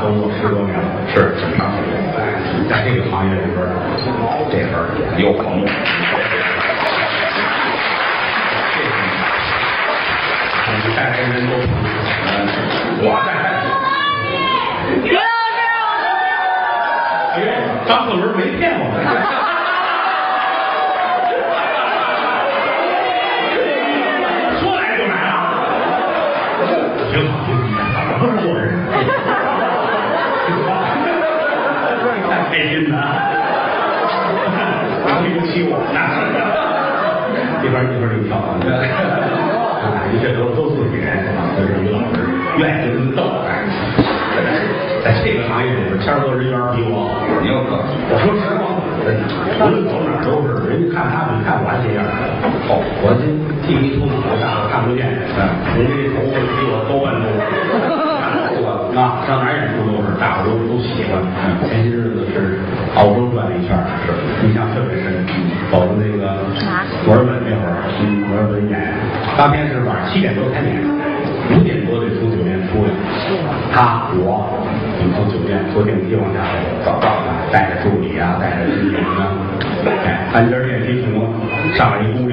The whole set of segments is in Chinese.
工作10多年了，是很长时间。在这个行业里边，这份有朋友。带来人都我带来。张鹤伦没骗我们。说来就来了。挺好，不是做人。太开心了。对不起我呢。一边就跳。一切都自己人，所以说于老师愿意跟他们斗。在这个行业里边，谦哥人缘比我好。你要客气，我说实话，无论走哪都是人家看他比看我还这样。哦，我这剃一秃子，大伙看不见。人家这头发比我高万多。啊，上哪演出都是，大伙都喜欢。前些日子是澳洲转了一圈，是印象特别深。走到那个墨尔本那会儿，墨尔本演。当天是晚上7点多开演，5点多得从酒店出来。我们从酒店坐电梯往下走，带着助理啊，带着经理啊，单间电梯停了，上来一姑娘，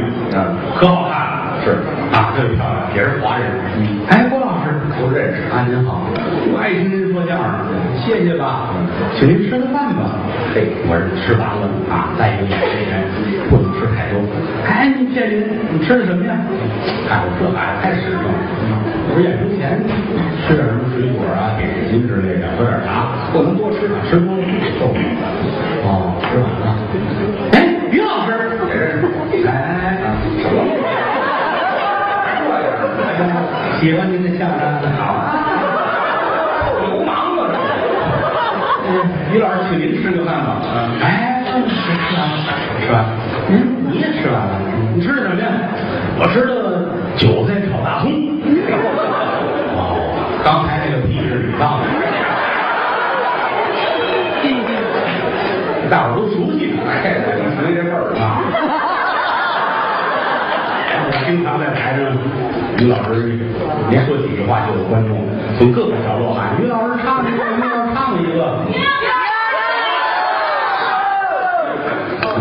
可好看了，是啊，特别漂亮，也是华人。哎，郭老师，我认识啊，您好，我爱听您说相声，谢谢吧，请您吃个饭吧。嘿，我是吃完了啊，再一个演这人不能吃太多。哎，你骗人，你吃的什么呀？看我这孩子太实诚了。我说演出前吃点什么水果啊、点心之类的，喝点茶，不能多吃，吃多了受不了。哦，吃完了。哎，于老师也认识。哎，什么？喜欢您的相声，好。流氓啊！于老师，请您吃个饭吧。哎，吃完，你也吃完了？你吃的什么呀？我吃的韭菜炒大葱。哦，刚才那个屁是你放的，大伙都熟悉了，哎，没这味儿啊。经常在台上，于老师连说几句话就有观众从各个角落喊：“于老师唱一个，于老师唱一个。”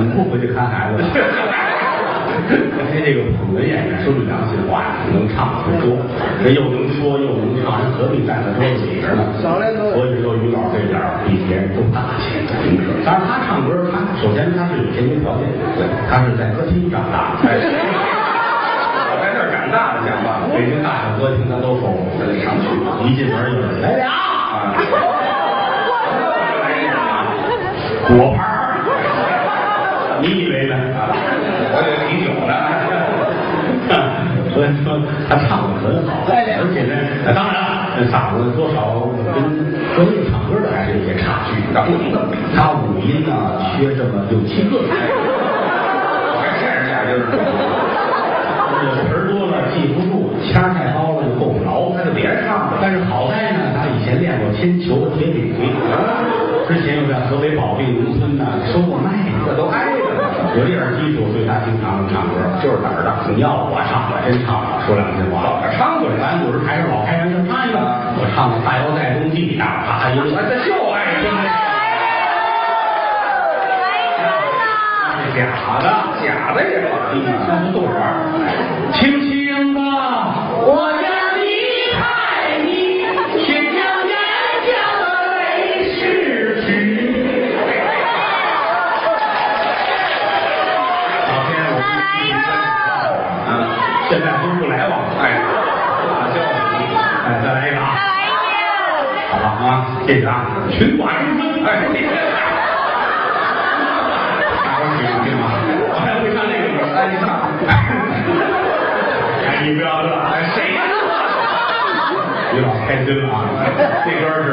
你不回去看孩子？因为这个捧哏演员说句良心话呀，能唱很多，人又能说又能唱，人何必站在桌子里边呢？所以说于老师这点比别人都大气。当然他唱歌，他首先他是有先决条件，对，他是在歌厅长大的。在这儿长大的讲话，北京大小歌厅他都熟，他得上去，一进门就是来俩啊，果盘。你以为呢？我有啤酒呢。所以说他唱的很好，而且呢，当然了，嗓子多少跟专业唱歌的还是有些差距，那不能这么比。他五音呢缺这么6、7个。这样就是词儿多了记不住，腔太高了就够不着，他就别唱了。但是好在呢，他以前练过铅球、铁饼，之前又在河北保定农村呢收过麦，这都挨着。有点基础，所以他经常唱歌，就是哪儿的。你要我唱，我真唱，说良心话，我唱过。咱有时台上老开玩笑唱一个，我唱过《大腰带冬季》，啪一乐，这就爱听。假的也好听啊，那不逗着玩。轻轻的，我要离开你，先将眼角的泪拭去。老天，我现在都不来往，再来一个啊！好了啊，谢谢啊，群寡之分，大伙儿听听啊，我还会唱这个歌，你唱，你不要乐，谁呀？于老开心了啊！这歌是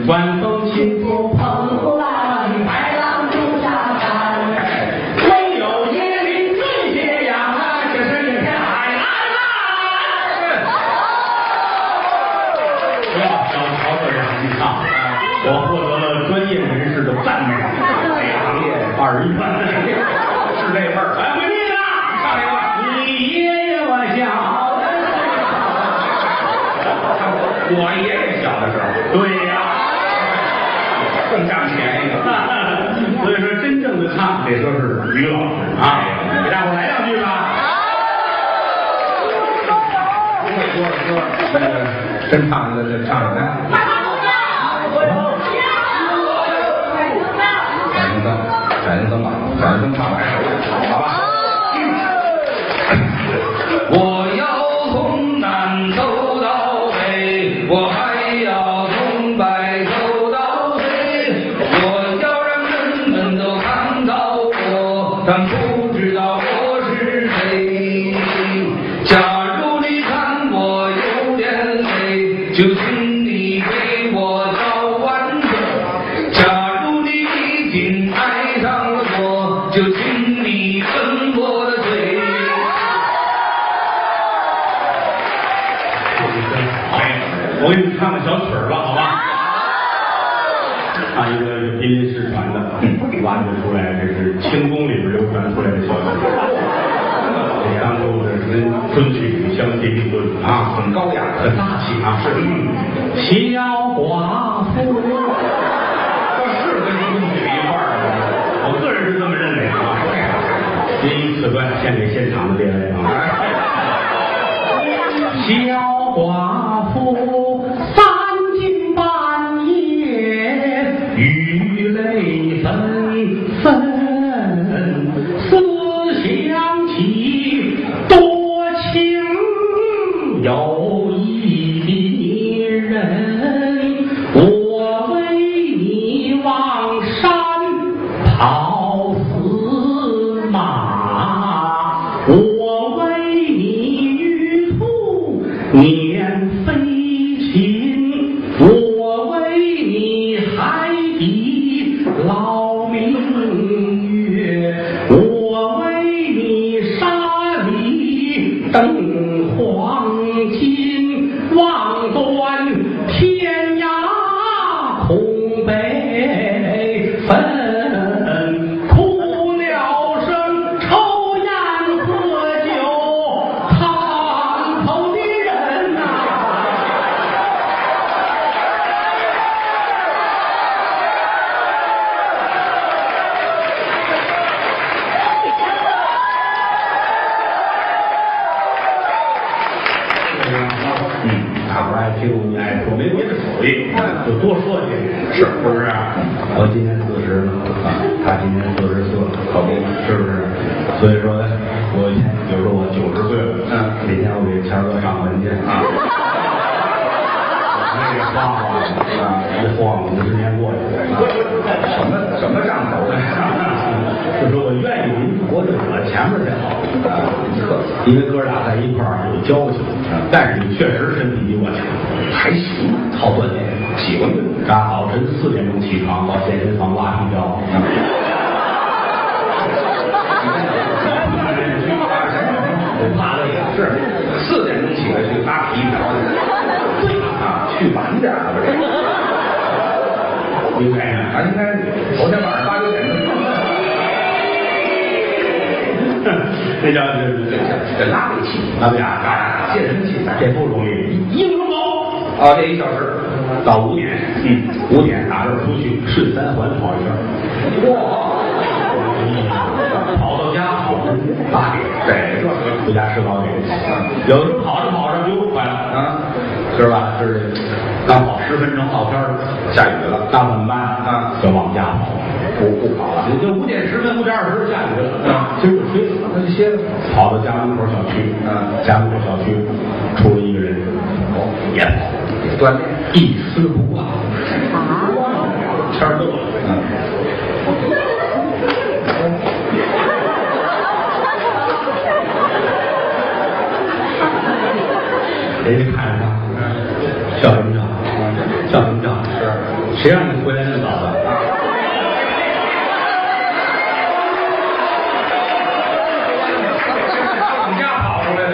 晚风轻拂澎湖湾，白浪逐沙滩，没有椰林最斜阳，这是一片海蓝蓝。小曹这样一唱，我获得了专业人士的赞美。这个行业21分，是这份儿。哎，闺蜜呢？唱这个，你爷爷我小的时候，我爷爷小的时候，对呀。更占便宜了。所以说，真正的唱得说是于老师啊，给大伙来两句吧。不会说的歌，那个真唱的就唱来。闪灯吧，闪灯唱来，好吧。我要从南走到北，我还要从白走到黑，我要让人们都看到我，但不知道我是谁。假如你看我有点累，就请你给我找碗水。假如你已经爱上了我，就请你吻我的嘴。我给你唱个小曲儿吧，好吧？唱一个濒临失传的，挖掘出来，这是清宫里边流传出来的小曲儿。当初的跟昆曲相提并论啊，很高雅，很大气啊。是，小寡妇，这是跟昆曲一块儿的，我个人是这么认为啊。因此段献给现场的列位啊。小寡妇三更半夜雨泪纷纷，思想起多情有一人，我为你往山跑死马，我为你玉兔念飞禽，我为你海底捞明月，我为你沙里登黄金，望断天涯空悲愤，哭了声抽烟喝酒烫头的人呐、大伙儿爱听你爱说，没别的手艺，就多说些，是不是？我今年40了，他今年44了，可不，是不是？所以说，我比如说我90岁了，那天我给谦儿哥上门去啊，那个晃晃啊，一晃50年过去了，什么账头？就说我愿意您活着我前面才好，因为哥俩在一块儿有交情，但是你确实身体比我强，还行，好锻炼，喜欢运动。早晨4点钟起床到健身房拉皮条，我怕累呀，是4点钟起来去拉皮条去啊，去晚点了吧？应该呀，应该头天晚上8、9点钟。这叫这拉力气，拉不呀？健身器材，这不容易。1分钟啊，这1小时到5点，5点打这儿出去顺3环跑一圈，哇，跑到家跑8点，对，这回家吃早点。有时候跑着跑着就快了啊，是吧？是刚跑10分钟到天儿下雨了，那怎么办啊？就往家跑，不跑了，也就5点10分、5点20下雨了啊，今儿就吹了，那就歇了。跑到家门口小区，家门口小区出了一个人，也跑，锻炼，一丝不挂，谦儿乐了，人家看着他，笑什么笑？笑什么笑？是，谁让你回来那么早的？从家跑出来的。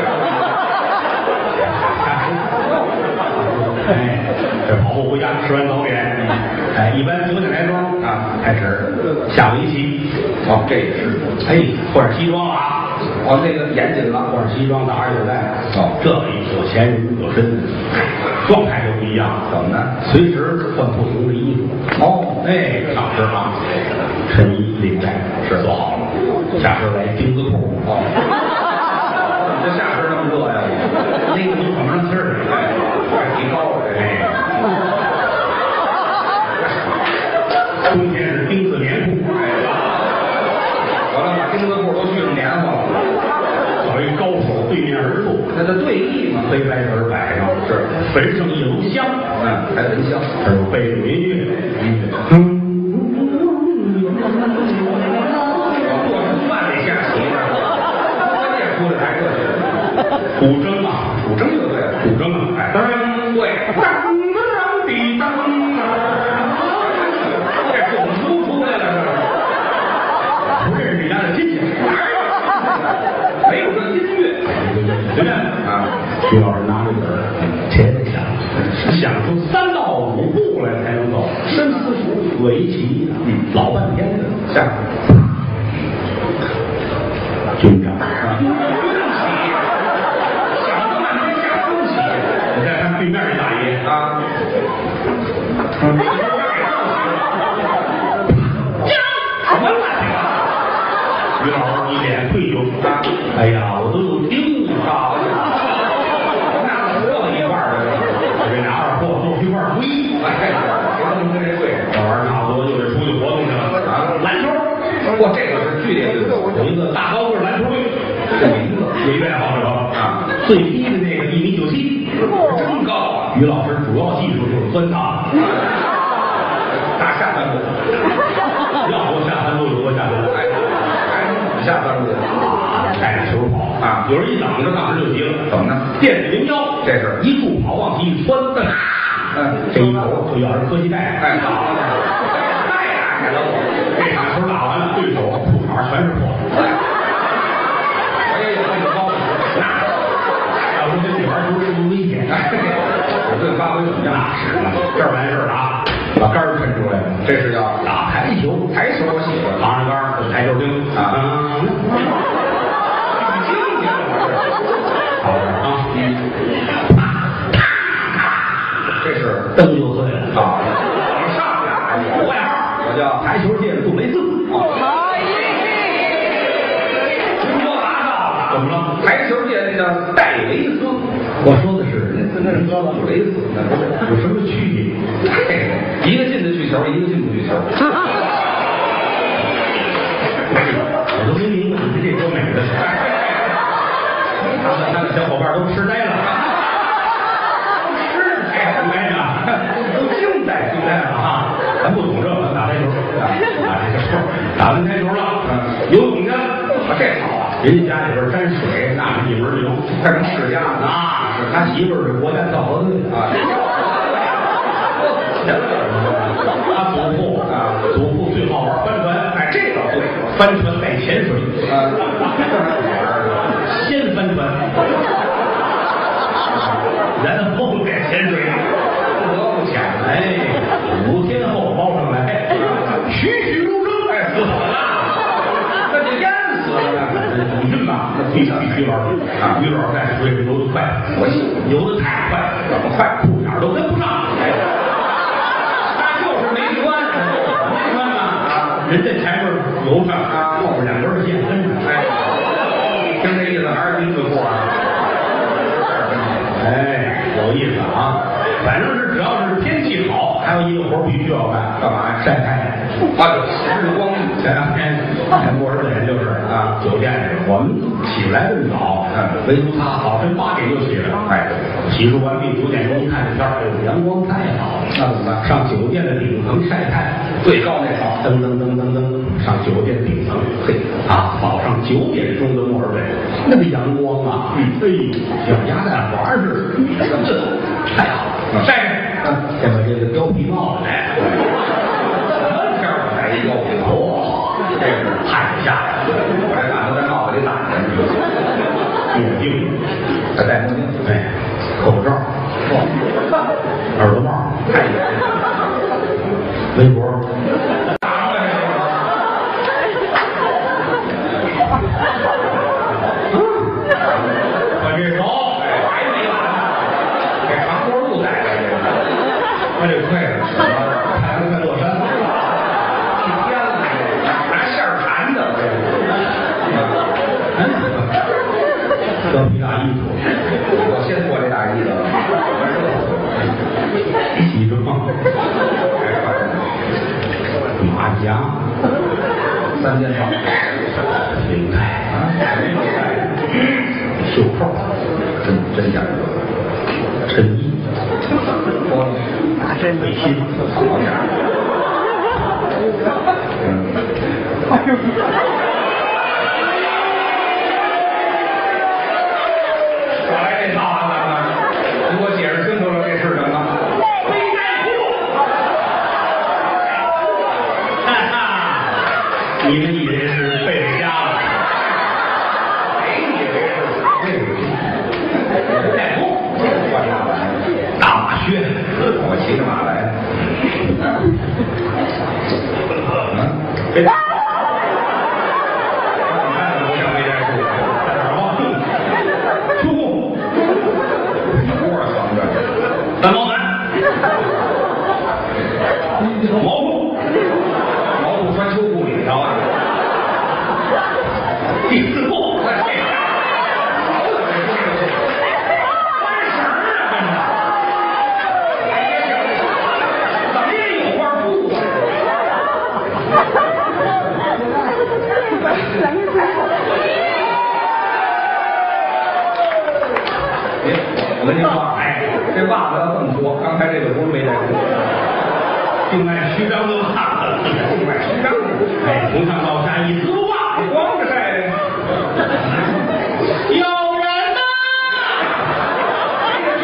哎，这跑步回家吃完早点，哎，一般9点来钟啊开始下围棋。哦，这也是。哎，换上西装了啊。哦，那个严谨了，换上西装，打上领带。哦，这有钱人有身子，状态就不不一样，怎么呢？随时换不同的衣服。哦，哎，上身啊，衬衣领带是做好了，下身来钉子裤。哦，这下身那么热呀？那个就怎么气儿？还挺高的，哎。冬天是钉子棉裤。完了，把钉子裤都续上棉花了。找一高手对面而坐，那这对弈嘛，黑白人摆上是焚上一炉香，还真香。这是背着民乐，过吃饭得下棋呢，关键出来还这些。古筝啊，古筝就对了，古筝啊，哎，当然对，当当滴当这拱出出来了，不认识你家的亲戚，没有这音乐，随便啊。徐老师拿着本儿，切了一下，想出3到5步来才能走，深思熟，围棋，老半天的下军长。想了半天下中棋，你再看对面这大爷啊，什么乱七八糟？于老师一脸愧疚啊！哎呀，我都有钉啊！那不要一半的，这拿二货都一块儿归。哎，别这么跟这对，这玩意儿差不多就得出去活动去了啊！篮球，哇，这个是剧烈运动，有一个大高个篮球队，这名字也愿好者啊，最低的那个1.97米，这么高啊！于老师主要技术就是钻塔，大下半部，要多下3步有多下3步。下半部带着球跑啊，有人一等着，当时就急了，怎么呢？电子灵腰，这是一助跑往起一窜，这一口就要人科技带，太好了，太大开了我，这场球打完了，对手裤衩全是破的。我也有这么高，那要不跟你玩球是不是危险？我这发挥怎么样？那是这儿完事儿了啊，把杆儿抻出来了，这是要打台球，台球我喜欢，扛着杆儿跟台球钉啊。好啊，这是灯就碎了啊！往上来，我外号我叫台球界的杜蕾斯。听说拿到了，怎么了？台球界那叫戴维斯，我说的是那是说杜蕾斯，那不是有什么区别？一个进得去球，一个进不去球。我都没明白你这多美的。他的小伙伴都痴呆了，痴呆呢，都惊呆了啊！咱不懂这个，打台球啊，这是打完台球了，游泳去，这好啊！人家家里边沾水，那是一门流，快成世家了啊！是他媳妇儿是国家跳河队啊，他祖父最好玩帆船，哎，这个对，帆船带潜水啊，先帆船，然后再潜水，不得不潜，哎，5天后捞上来，栩栩如生，哎，死好了，那就淹死了，你这嘛，必须玩啊！于老师在水里游得快，我信，游得太快，怎么快？裤衩都跟不上，那就是没穿，没穿啊！人在前面游上啊，后边2根线跟着，哎，听这意思还是钉子裤啊？哎，有意思啊！反正是只要是天气好，还有一个活必须要干，干嘛呀？晒太阳。啊，日光浴。前2天墨尔本就是啊，酒店里我们起来的早，唯独他早晨8点就起来了，哎，洗漱完毕9点钟一看这天，哎呦，阳光太好了，那怎么办？上酒店的顶层晒太阳，最高那层，噔噔噔噔噔，上酒店顶层，嘿啊，早上9点钟的墨尔本，那个阳光啊，哎呦，像鸭蛋黄似的，太好了，晒晒，先把这个貂皮帽子来，这儿我戴一貂皮帽，哇，这是太下来了，我这感觉在帽子里打着，墨镜，还戴墨镜，哎，口罩，耳朵帽，太有围脖。我这手还没完，这长脖鹿带来的。那这快了，太阳快落山了，一天了，拿线儿缠的，貂皮大衣服，我先脱这大衣了，西装，马甲3件套，领带袖扣，真讲究，衬衣，大背心，好点儿。少来这套啊！你给我解释清楚了，这是什么？背带裤。哈哈，你们以为是贝贝家了？谁以为是背带裤？换上来，大马靴，我骑着马来。背带。三毛衫，毛裤，毛裤穿秋裤里头啊。第四裤，翻绳啊，怎么也有花布啊？我跟您说，哎，这袜子要这么说，刚才这个不是没带裤，就卖虚张的袜子，就买虚张的。哎，从上到下一丝不挂，你光着晒的，有人呐，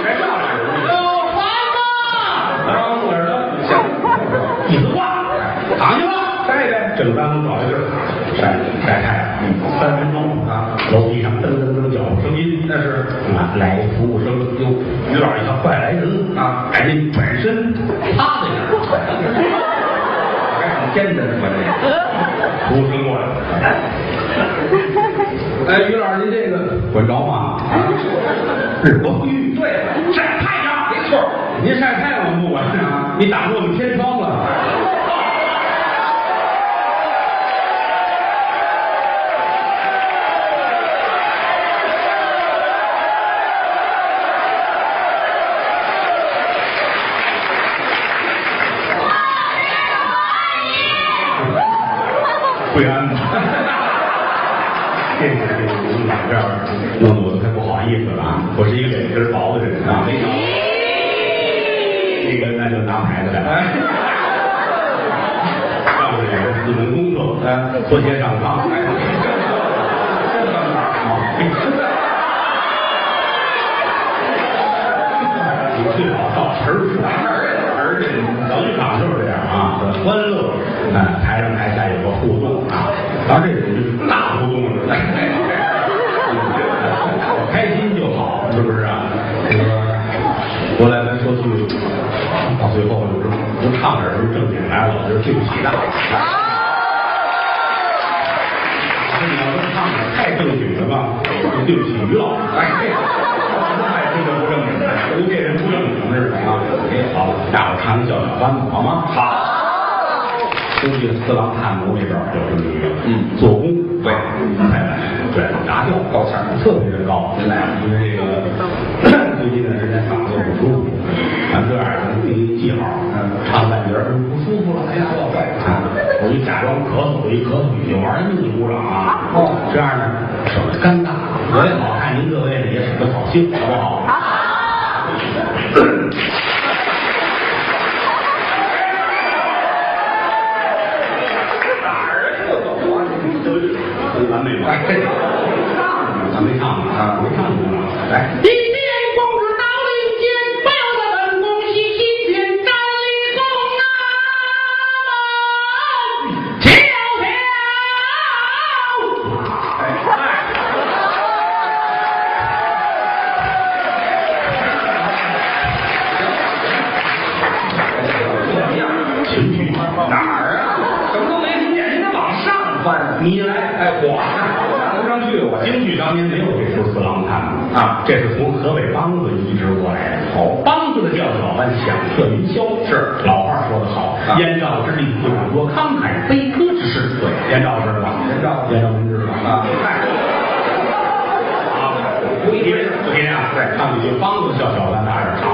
还上来有船呐，当着的，行，一丝不挂，躺下吧，晒呗，正当找一地儿晒晒太阳，3分钟啊，楼梯上噔噔噔脚步声音，那是来服务生哟，于老一看快来人啊，赶紧转身趴在那儿，还挺艰难说这。服务生过来，哎，于老师，您这个管着吗？日光浴，对了，晒太阳，没错。您晒太阳我们不管啊，你挡着我们天窗了。会安吗？这你们俩这样弄得我都快不好意思了啊！我是一个脸皮薄的人啊，没想到这个那就拿牌子来了。上面有4门功课，拖鞋上炕，你最好到词儿出来。整场就是这样啊，很欢乐，台上台下有个互动啊，当然这是大互动了，开心就好，是不是啊？这个说来咱说去，到最后就是不唱点什么正经来了，就是对不起大家。你要是唱点太正经的吧，就对不起于老师。这个不正经，不这人不正经似的啊！好，大伙唱个小小班子好吗？好。京剧4郎探母里边有这么一个，做工对，太来对，达调高腔特别的高。现在因为这个最近的时间嗓子不舒服，咱这样定一记号，唱半截不舒服了，哎呀，我我就假装咳嗽，一咳嗽有玩意儿鼓掌啊！这样呢省得尴尬。我也好看，您各位也省得高兴，好不好？好。哪儿就走啊？完美吗？咱没唱呢啊，没唱呢。来。一见公主到林间，不由得本宫喜心间，站立宫门悄哪儿啊？什么都没听见，您得往上翻啊？你来，哎，我不上去我京剧当年没有这出四郎探啊，这是从河北梆子移植过来的。梆子的调子老班响彻云霄，是老话说得好，燕赵之地不长多慷慨悲歌之士。对，燕赵知道吧？燕赵您知道啊？因为就这样，对，唱几句梆子叫小班大点唱。